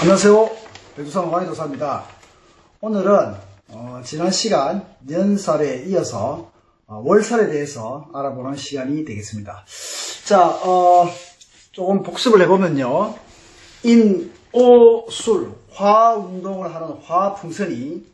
안녕하세요. 백두산 왕이도사입니다. 오늘은 지난 시간 연살에 이어서 월살에 대해서 알아보는 시간이 되겠습니다. 자, 조금 복습을 해보면요. 인, 오, 술, 화운동을 하는 화풍선이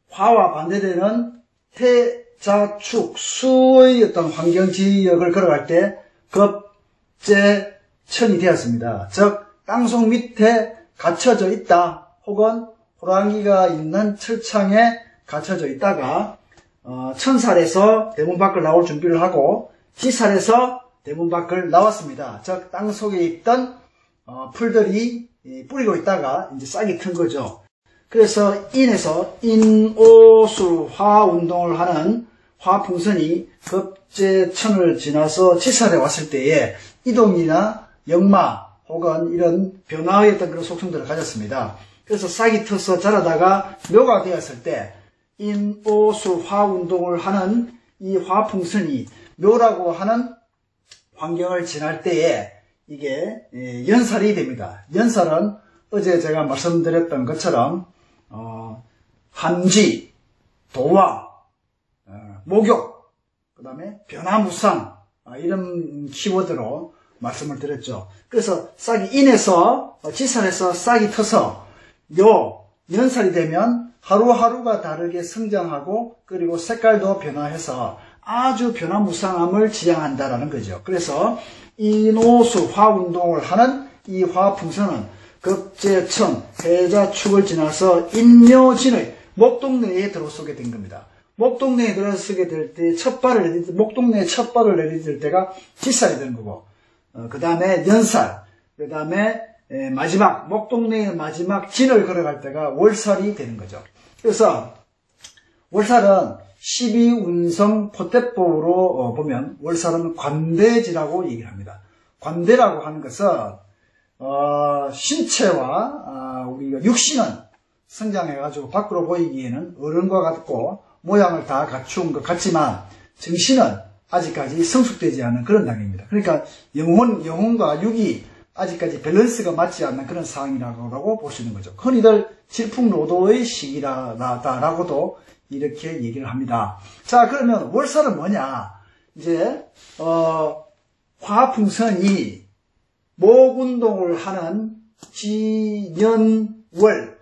화와 반대되는 태, 자, 축, 수의 어떤 환경지역을 걸어갈 때 급제, 천이 되었습니다. 즉 땅속 밑에 갇혀져 있다 혹은 호랑이가 있는 철창에 갇혀져 있다가 천살에서 대문 밖을 나올 준비를 하고 지살에서 대문 밖을 나왔습니다. 즉 땅속에 있던 풀들이 뿌리고 있다가 이제 싹이 튼 거죠. 그래서 인에서 인오술 화운동을 하는 화풍선이 급제천을 지나서 지살에 왔을 때에 이동이나 역마 혹은 이런 변화의 어떤 그런 속성들을 가졌습니다. 그래서 싹이 터서 자라다가 묘가 되었을 때 인오술 화운동을 하는 이 화풍선이 묘라고 하는 환경을 지날 때에 이게 연살이 됩니다. 연살은 어제 제가 말씀드렸던 것처럼 한지, 도화, 목욕, 그 다음에 변화무상 이런 키워드로 말씀을 드렸죠. 그래서 싹이 인에서 지살에서 싹이 터서 요 연살이 되면 하루하루가 다르게 성장하고 그리고 색깔도 변화해서 아주 변화무쌍함을 지향한다라는 거죠. 그래서 인오수 화운동을 하는 이 화풍선은 급제천, 해자축을 지나서 인묘진의 목동내에 들어서게 된 겁니다. 목동내에 들어서게 될 때 목동내에 첫 발을 내디딜 때가 지살이 되는 거고 그 다음에 연살, 그 다음에 마지막 목동내의 마지막 진을 걸어갈 때가 월살이 되는 거죠. 그래서 월살은 12운성 포태법으로 보면 월살은 관대지라고 얘기를 합니다. 관대라고 하는 것은 신체와 우리가 육신은 성장해가지고 밖으로 보이기에는 어른과 같고 모양을 다 갖춘 것 같지만 정신은 아직까지 성숙되지 않은 그런 단계입니다. 그러니까 영혼과 육이 아직까지 밸런스가 맞지 않는 그런 상황이라고 볼 수 있는 거죠. 흔히들 질풍노도의 시기라고도 이렇게 얘기를 합니다. 자, 그러면 월살은 뭐냐? 이제 화풍선이 목운동을 하는 지년월,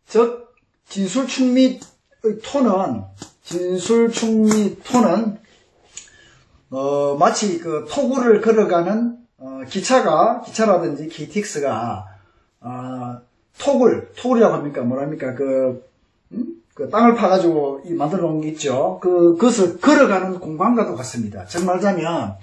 즉 진술충mit의 토는 마치 그 토구를 걸어가는 기차라든지 KTX가 토굴이라고 합니까? 뭐랍니까? 그 땅을 파가지고 만들어 놓은 게 있죠. 그것을 걸어가는 공간과도 같습니다. 즉 말하자면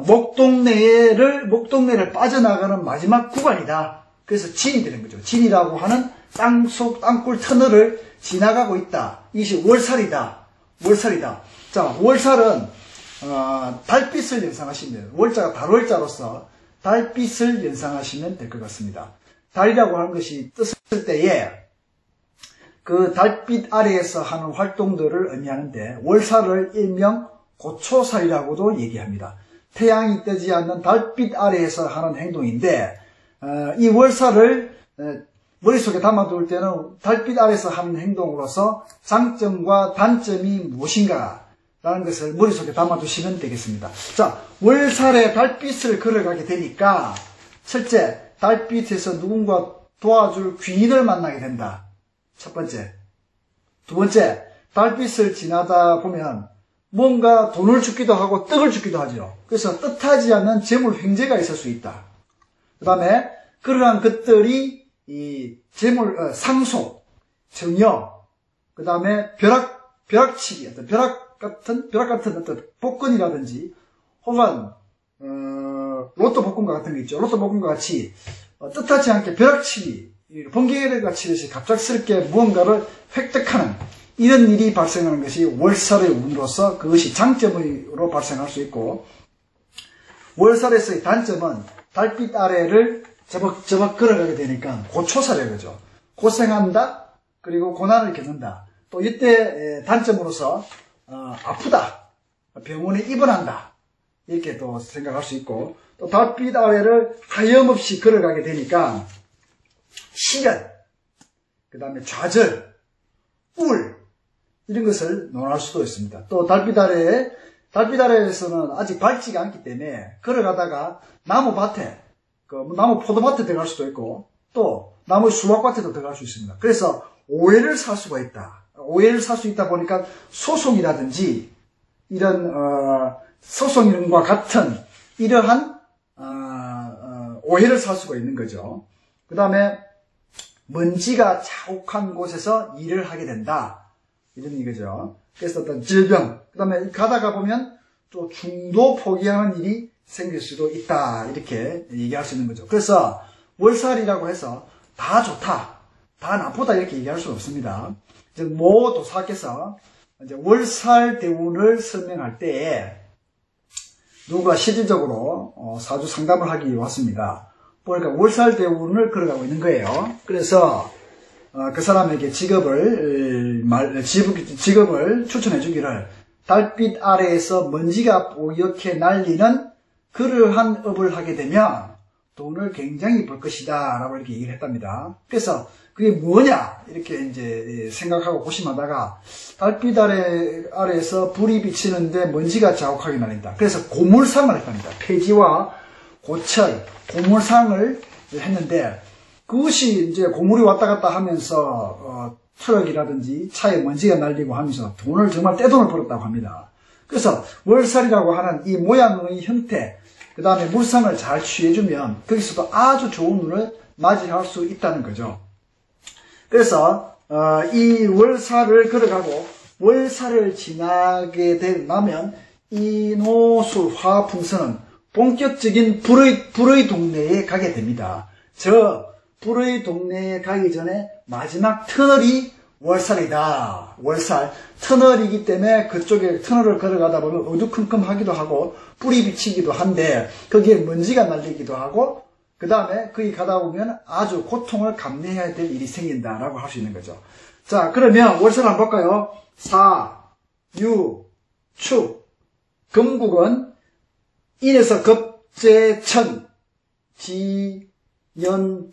목동내를 빠져나가는 마지막 구간이다. 그래서 진이 되는 거죠. 진이라고 하는 땅속 땅굴 터널을 지나가고 있다. 이것이 월살이다. 자, 월살은 달빛을 연상하시면 돼요. 월자가 달월자로서 달빛을 연상하시면 될 것 같습니다. 달이라고 하는 것이 떴을 때에 그 달빛 아래에서 하는 활동들을 의미하는데 월살을 일명 고초살이라고도 얘기합니다. 태양이 뜨지 않는 달빛 아래에서 하는 행동인데 이 월살을 머릿속에 담아둘 때는 달빛 아래에서 하는 행동으로서 장점과 단점이 무엇인가 라는 것을 머릿속에 담아두시면 되겠습니다. 자, 월살에 달빛을 걸어가게 되니까 첫째, 달빛에서 누군가 도와줄 귀인을 만나게 된다. 첫 번째. 두 번째, 달빛을 지나다 보면 뭔가 돈을 주기도 하고 떡을 주기도 하죠. 그래서 뜻하지 않는 재물 횡재가 있을 수 있다. 그 다음에 그러한 것들이 이 재물, 상소, 정여, 그 다음에 벼락치기, 어떤 벼락 같은 어떤 복권이라든지 혹은 로또 복권과 같은 게 있죠. 로또 복권과 같이 뜻하지 않게 벼락치기, 번개가 치듯이 갑작스럽게 무언가를 획득하는 이런 일이 발생하는 것이 월살의 운으로서 그것이 장점으로 발생할 수 있고, 월살에서의 단점은 달빛 아래를 저벅저벅 걸어가게 되니까 고초살이라고 그러죠. 고생한다, 그리고 고난을 겪는다. 또 이때 단점으로서 아프다, 병원에 입원한다, 이렇게 또 생각할 수 있고, 또 달빛 아래를 하염없이 걸어가게 되니까 시련, 그 다음에 좌절, 울 이런 것을 논할 수도 있습니다. 또 달빛 아래에서는 아직 밝지가 않기 때문에 걸어가다가 나무 밭에, 나무 포도밭에 들어갈 수도 있고, 또 나무 수박밭에도 들어갈 수 있습니다. 그래서 오해를 살 수가 있다. 오해를 살 수 있다 보니까 소송이라든지 이런 소송과 같은 이러한 오해를 살 수가 있는 거죠. 그 다음에 먼지가 자욱한 곳에서 일을 하게 된다, 이런 얘기죠. 그래서 어떤 질병, 그 다음에 가다가 보면 또 중도 포기하는 일이 생길 수도 있다, 이렇게 얘기할 수 있는 거죠. 그래서 월살이라고 해서 다 좋다, 다 나쁘다 이렇게 얘기할 수는 없습니다. 이제 모 도사께서 이제 월살 대운을 설명할 때에 누가 실질적으로 사주 상담을 하기 왔습니다. 보니까 월살 대운을 걸어가고 있는 거예요. 그래서 그 사람에게 직업을 추천해 주기를, 달빛 아래에서 먼지가 뽀옇게 날리는 그러한 업을 하게 되면 돈을 굉장히 벌 것이다 라고 이렇게 얘기를 했답니다. 그래서 그게 뭐냐 이렇게 이제 생각하고 고심하다가 달빛 아래에서 불이 비치는데 먼지가 자욱하게 날린다. 그래서 고물상을 했답니다. 폐지와 고철, 고물상을 했는데, 그것이 이제 고물이 왔다 갔다 하면서 트럭이라든지 차에 먼지가 날리고 하면서 돈을 정말 떼돈을 벌었다고 합니다. 그래서 월살이라고 하는 이 모양의 형태, 그 다음에 물상을 잘 취해주면 거기서도 아주 좋은 운을 맞이할 수 있다는 거죠. 그래서 이 월살을 걸어가고 월살을 지나게 되면 인호술 화풍선은 본격적인 불의 동네에 가게 됩니다. 저 불의 동네에 가기 전에 마지막 터널이 월살이다. 월살. 터널이기 때문에 그쪽에 터널을 걸어가다 보면 어두컴컴하기도 하고 불이 비치기도 한데 거기에 먼지가 날리기도 하고, 그 다음에 거기 가다 보면 아주 고통을 감내해야 될 일이 생긴다라고 할 수 있는 거죠. 자, 그러면 월살 한번 볼까요? 사, 유, 축. 금국은 인에서 급제천, 지연,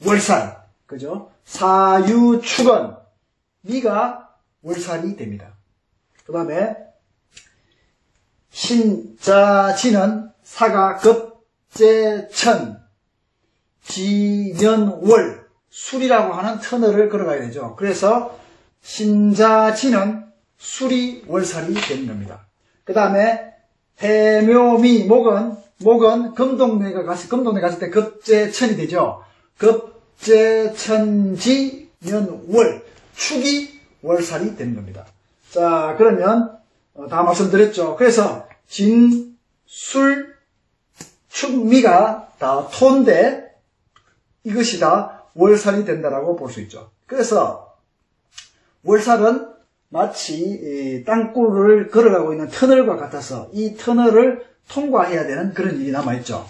월살. 그죠? 사유축은 미가 월살이 됩니다. 그 다음에 신자지는 사가 급제천, 지연월, 술이라고 하는 터널을 걸어가야 되죠. 그래서 신자지는 술이 월살이 되는 겁니다. 그 다음에 해묘미, 목은 금동네 갔을 때 급제천이 되죠. 급제천지 년월, 축이 월살이 되는 겁니다. 자, 그러면 다 말씀드렸죠. 그래서 진, 술, 축미가 다 토인데 이것이 다 월살이 된다라고 볼 수 있죠. 그래서 월살은 마치 땅굴을 걸어가고 있는 터널과 같아서 이 터널을 통과해야 되는 그런 일이 남아있죠.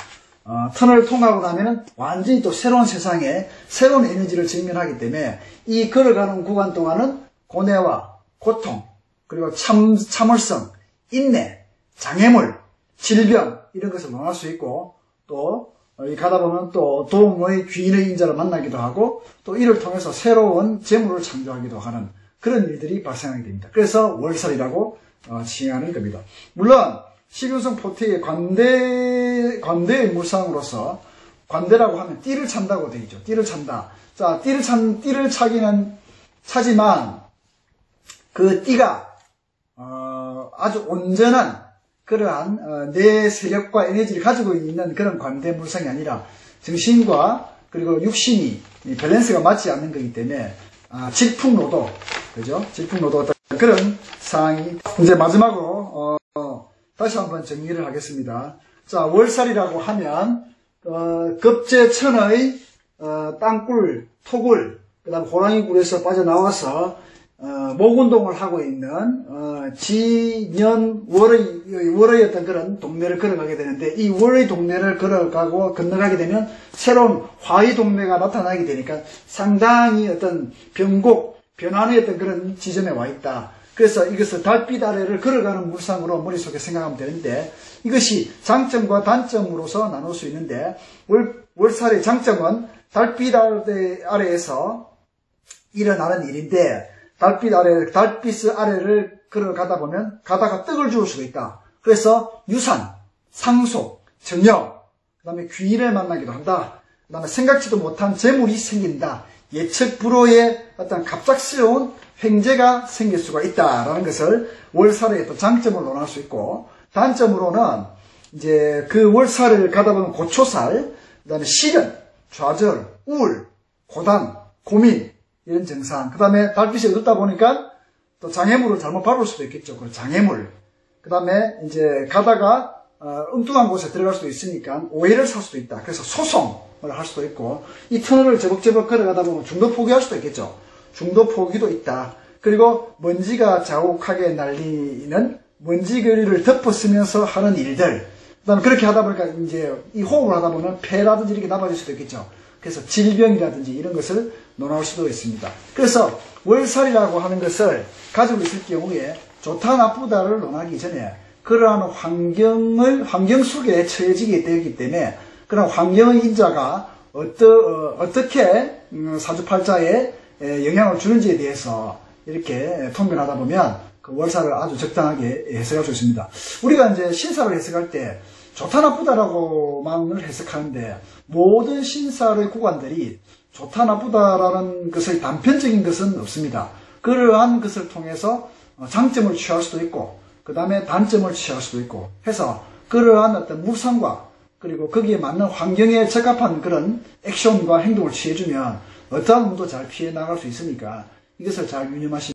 터널을 통과하고 나면은 완전히 또 새로운 세상에 새로운 에너지를 직면하기 때문에 이 걸어가는 구간 동안은 고뇌와 고통, 그리고 참을성, 인내, 장애물, 질병 이런 것을 논할 수 있고, 또 가다 보면 또 도움의 귀인의 인자를 만나기도 하고, 또 이를 통해서 새로운 재물을 창조하기도 하는 그런 일들이 발생하게 됩니다. 그래서 월살이라고 칭하는 겁니다. 물론 식윤성 포티의 관대의 물상으로서, 관대라고 하면 띠를 찬다고 되어 있죠. 띠를 찬다. 자, 띠를 차기는 차지만 그 띠가 아주 온전한 그러한 내 세력과 에너지를 가지고 있는 그런 관대 물상이 아니라 정신과 그리고 육신이 밸런스가 맞지 않는 거기 때문에 질풍노도, 그죠? 질풍노도 그런 상황이. 이제 마지막으로 다시 한번 정리를 하겠습니다. 자, 월살이라고 하면 급제천의 땅굴, 토굴, 그 다음 호랑이굴에서 빠져나와서 목운동을 하고 있는 지년 월의 어떤 그런 동네를 걸어가게 되는데, 이 월의 동네를 걸어가고 건너가게 되면 새로운 화의 동네가 나타나게 되니까 상당히 어떤 변곡, 변환의 어떤 그런 지점에 와 있다. 그래서 이것을 달빛 아래를 걸어가는 물상으로 머릿속에 생각하면 되는데, 이것이 장점과 단점으로서 나눌 수 있는데, 월살의 장점은 달빛 아래에서 일어나는 일인데, 달빛 아래를 걸어가다 보면 가다가 떡을 주울 수도 있다. 그래서 유산, 상속, 정력, 그 다음에 귀인을 만나기도 한다. 그 다음에 생각지도 못한 재물이 생긴다. 예측 불허의 어떤 갑작스러운 횡재가 생길 수가 있다라는 것을 월살의 또 장점을 논할 수 있고, 단점으로는 이제 그 월살을 가다 보면 고초살, 그 다음에 시련, 좌절, 우울, 고단, 고민, 이런 증상. 그 다음에 달빛이 어둡다 보니까 또 장애물을 잘못 밟을 수도 있겠죠. 그 장애물. 그 다음에 이제 가다가 엉뚱한 곳에 들어갈 수도 있으니까 오해를 살 수도 있다. 그래서 소송을 할 수도 있고, 이 터널을 제벅제벅 걸어가다 보면 중도 포기할 수도 있겠죠. 중도 포기도 있다. 그리고 먼지가 자욱하게 날리는 먼지거리를 덮어쓰면서 하는 일들. 그 다음에 그렇게 하다 보니까 이제 이 호흡을 하다 보면 폐라든지 이렇게 나빠질 수도 있겠죠. 그래서 질병이라든지 이런 것을 논할 수도 있습니다. 그래서 월살이라고 하는 것을 가지고 있을 경우에 좋다 나쁘다를 논하기 전에 그러한 환경 속에 처해지게 되기 때문에 그런 환경의 인자가 어떻게 사주팔자에 영향을 주는지에 대해서 이렇게 통변하다 보면 그 월살을 아주 적당하게 해석할 수 있습니다. 우리가 이제 신사를 해석할 때 좋다 나쁘다라고만을 해석하는데, 모든 신사의 구간들이 좋다 나쁘다라는 것의 단편적인 것은 없습니다. 그러한 것을 통해서 장점을 취할 수도 있고, 그 다음에 단점을 취할 수도 있고 해서 그러한 어떤 물상과 그리고 거기에 맞는 환경에 적합한 그런 액션과 행동을 취해주면 어떠한 문도 잘 피해 나갈 수 있으니까 이것을 잘 유념하시면